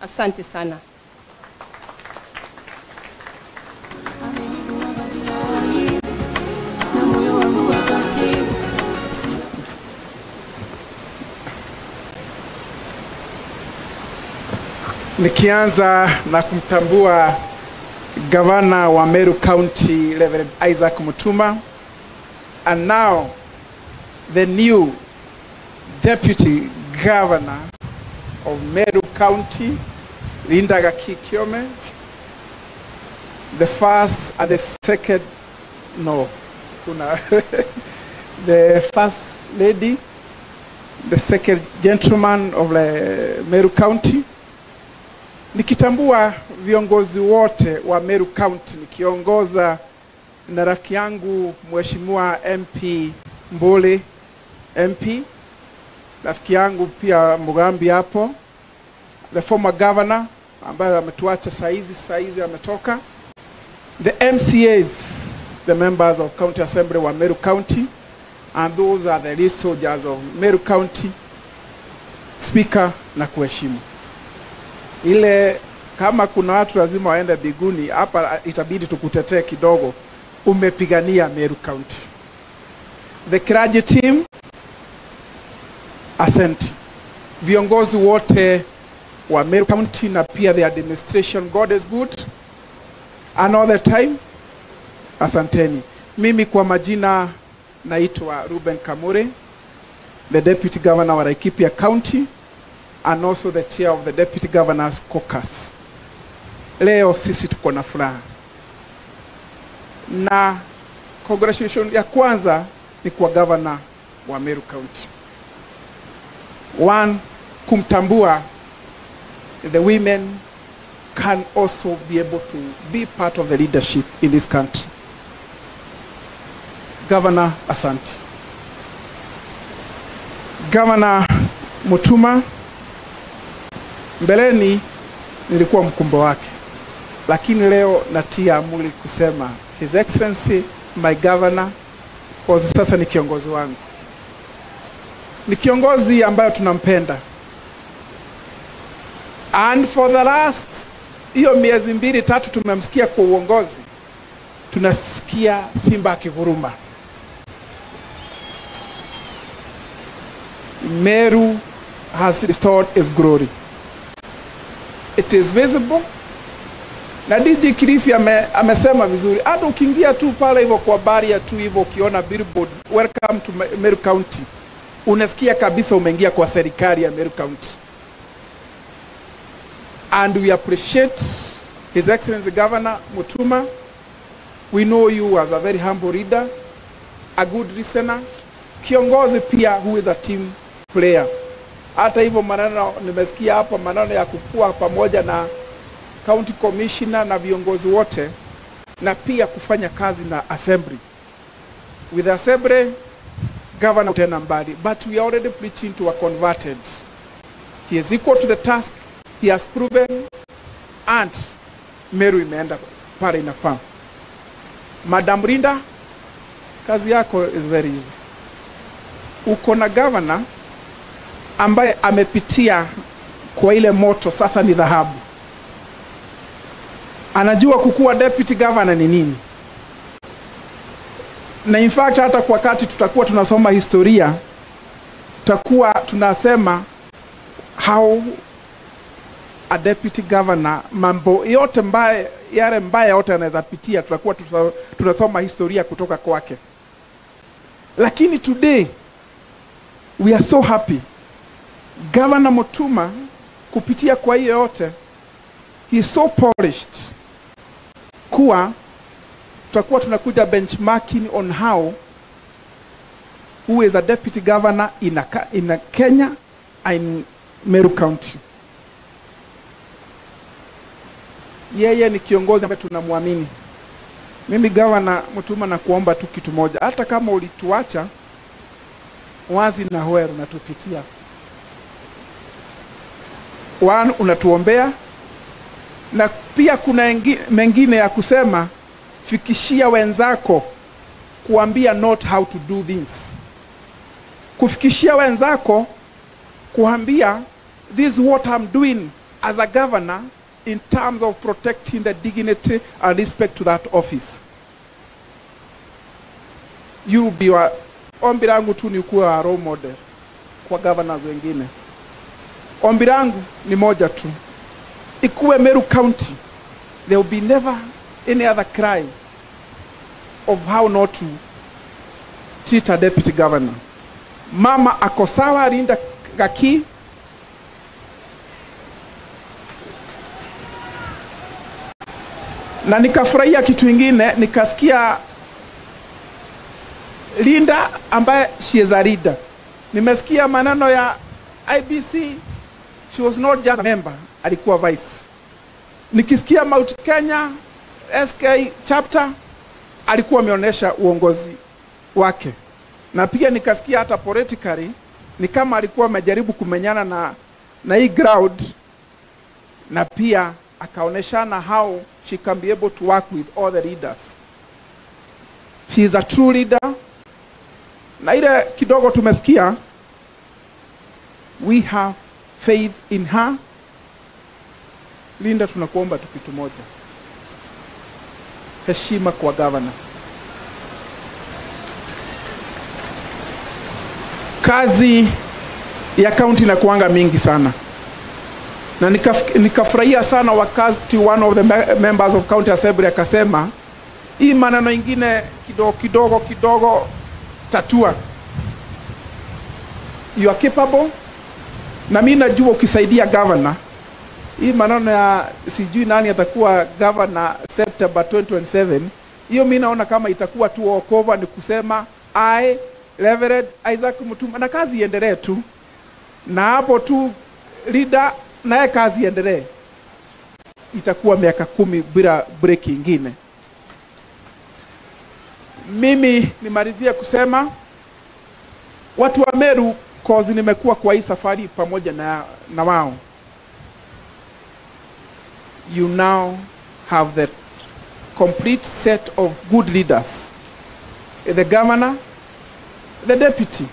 Asante sana. Nikianza na kumtambua Governor wa Meru County, Reverend Isaac Mutuma, and now the new Deputy Governor of Meru County, Linda Gakikiome, the first and the second, no, the first lady, the second gentleman of the Meru County. Nikitambua viongozi wote wa Meru County, nikiongoza na rafiki yangu Mheshimiwa MP Mbole MP, rafiki yangu pia Mugambi hapo, the former governor ambaye ametuacha saizi ametoka, the MCAs, the members of County Assembly wa Meru County, and those are the lead soldiers of Meru County. Speaker na kuheshimu. Ile kama kuna watu lazima waende biguni, hapa itabidi tukutetee kidogo. Umepigania Meru County. The clergy team, asante. Viongozi wote wa Meru County na pia the administration, God is good. And all the time, asanteni. Mimi kwa majina naitwa Ruben Kamure, the Deputy Governor wa Laikipia County, and also the chair of the Deputy Governor's Caucus. Leo sisi tuko na furaha. Na congratulations ya kwanza ni kwa governor wa Meru County. One, kumtambua the women can also be able to be part of the leadership in this country. Governor, asante. Governor Mutuma, mbeleni nilikuwa mkumbo wake, lakini leo natia amuri kusema His Excellency my governor, kwa sasa ni kiongozi wangu. Ni kiongozi ambayo tunampenda. And for the last hiyo miezi 2-3 tumemsikia kwa uongozi, tunasikia simba akiguruma. Meru has restored its glory. It is visible. Na DJ Kirifi amesema vizuri. Hata ukiingia tu pale hivyo kwa bari ya tu hivyo ukiona billboard welcome to Meru County, unasikia kabisa umeingia kwa serikali ya Meru County. And we appreciate His Excellency Governor Mutuma. We know you as a very humble leader, a good listener, kiongozi pia who is a team player. Hata hivyo maneno nimesikia hapa, maneno ya kukua pamoja na county commissioner na viongozi wote, na pia kufanya kazi na assembly. With assembly, governor tena mbali, but we are already preaching to a converted. He is equal to the task, he has proven, and Meru imeenda pale inafaa. Madam Rinda, kazi yako is very easy. Uko na governor ambaye amepitia kwa ile moto, sasa ni dhahabu. Anajua kukuwa deputy governor ni nini. Na in fact hata kwa wakati tutakuwa tunasoma historia, tutakuwa tunasema how a deputy governor, mambo yote mbaya, yale mbaya yote anaweza pitia, tutakuwa tunasoma historia kutoka kwake. Lakini today we are so happy. Governor Mutuma kupitia kwa hiyo yote, he is so polished kuwa tutakuwa tunakuja benchmarking on how who is a deputy governor in Kenya and Meru County. Yeye ni kiongozi ambaye tunamwamini. Mimi Governor Mutuma na kuomba tu kitu moja, hata kama ulituacha wazi na Hweru na tupitia. One, unatuombea, na pia kuna mengine ya kusema, fikishia wenzako kuambia not how to do things. Kufikishia wenzako kuambia this is what I'm doing as a governor in terms of protecting the dignity and respect to that office. You be wa ombi langu tu ni kuwa role model kwa governors wengine. Ombi langu ni moja tu. Ikuwe Meru County, there will be never any other cry of how not to treat a deputy governor. Mama ako sawa, Linda Gaki. Na nikafurahia kitu ingine, nikasikia Linda ambaye she is a leader. Nimesikia maneno ya IBC, she was not just a member, alikuwa vice. Nikisikia Mount Kenya SK chapter, alikuwa ameonyesha uongozi wake. Na pia nikasikia hata politically ni kama alikuwa amejaribu kumenyana na hii ground, na pia akaoneshana how she can be able to work with all the leaders. She is a true leader. Na ile kidogo tumesikia, we have faith in her. Linda, tunakuomba tu kitu moja, heshima kwa governor. Kazi ya county inakuanga mingi sana, na nikafurahia sana wakati one of the members of county assembly akasema hii maneno ingine kidogo tatua. You are capable, na mimi najua ukisaidia governor, hii maneno ya sijui nani atakuwa governor September 2027, hiyo mimi naona kama itakuwa tu wokovu, ni kusema Reverend Isaac Mutuma na kazi iendelee tu, na hapo tu leader naye kazi iendelee. Itakuwa miaka 10 bila break ingine. Mimi nimalizia kusema watu wa Meru, cause nimekuwa kwa hii safari pamoja na wao. You now have the complete set of good leaders. The governor, the deputy.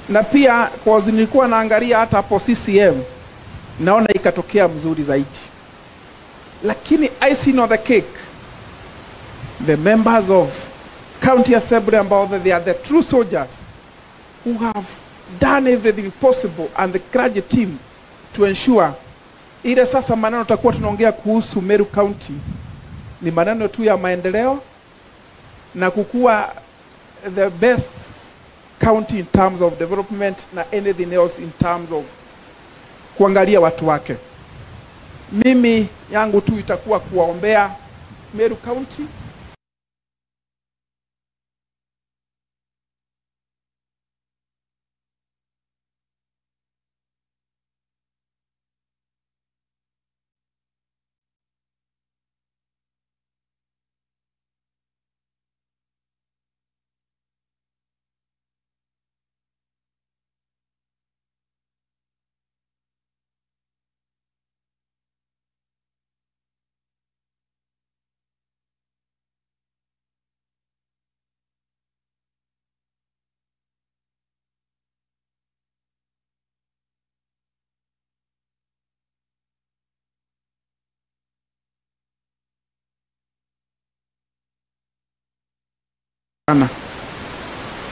Na pia cause nilikuwa naangalia hata hapo CCM, naona ikatokea mzuri zaidi. Lakini icing on the cake, the members of county assembly ambao they are the true soldiers who have done everything possible, and the clergy team to ensure ile sasa maneno tutakuwa tunaongea kuhusu Meru County ni maneno tu ya maendeleo na kukua the best county in terms of development na anything else in terms of kuangalia watu wake. Mimi yangu tu itakuwa kuwaombea Meru County.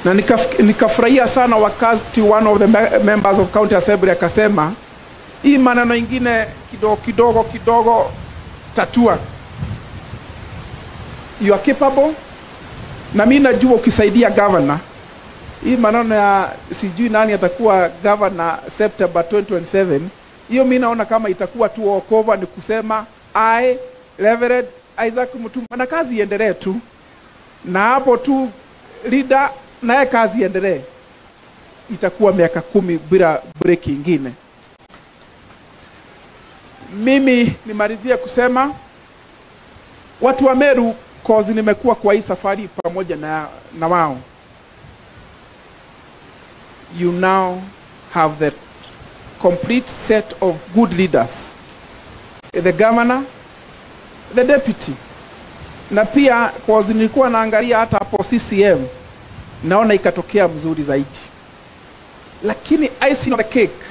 Na nikafurahia sana wakati one of the members of county assembly akasema hii maneno ingine kidogo tatua. You are capable, na mimi najua ukisaidia governor, hii maneno ya sijui nani atakuwa governor September 2027, hiyo mimi naona kama itakuwa tu wokovu, ni kusema Reverend Isaac Mutuma na kazi iendelee tu, na hapo tu leader naye kazi iendelee. Itakuwa miaka 10 bila break ingine. Mimi nimalizia kusema watu wa Meru, cause nimekuwa kwa hii safari pamoja na wao. You now have the complete set of good leaders. The governor, the deputy. Na pia cause nilikuwa naangalia hata hapo CCM, naona ikatokea mzuri zaidi. Lakini icing on the cake,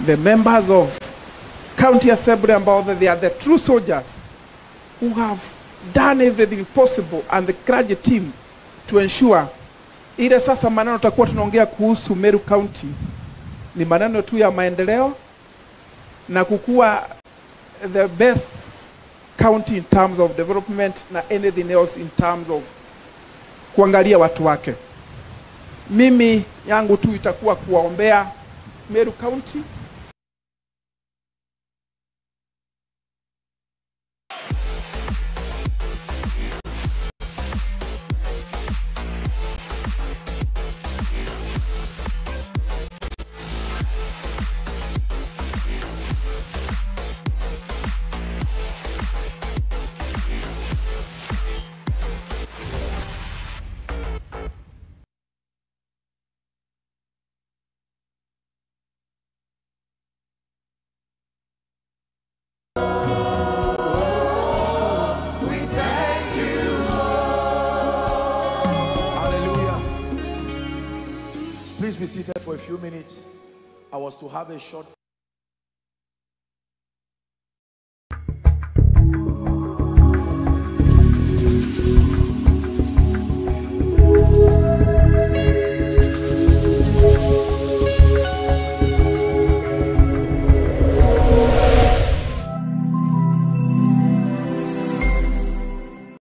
the members of county assembly ambao they are the true soldiers who have done everything possible, and the clergy team to ensure ile sasa maneno tutakuwa tunaongea kuhusu Meru County ni maneno tu ya maendeleo na kukua the best county in terms of development na anything else in terms of kuangalia watu wake. Mimi yangu tu itakuwa kuwaombea Meru County. Please be seated for a few minutes. I was to have a short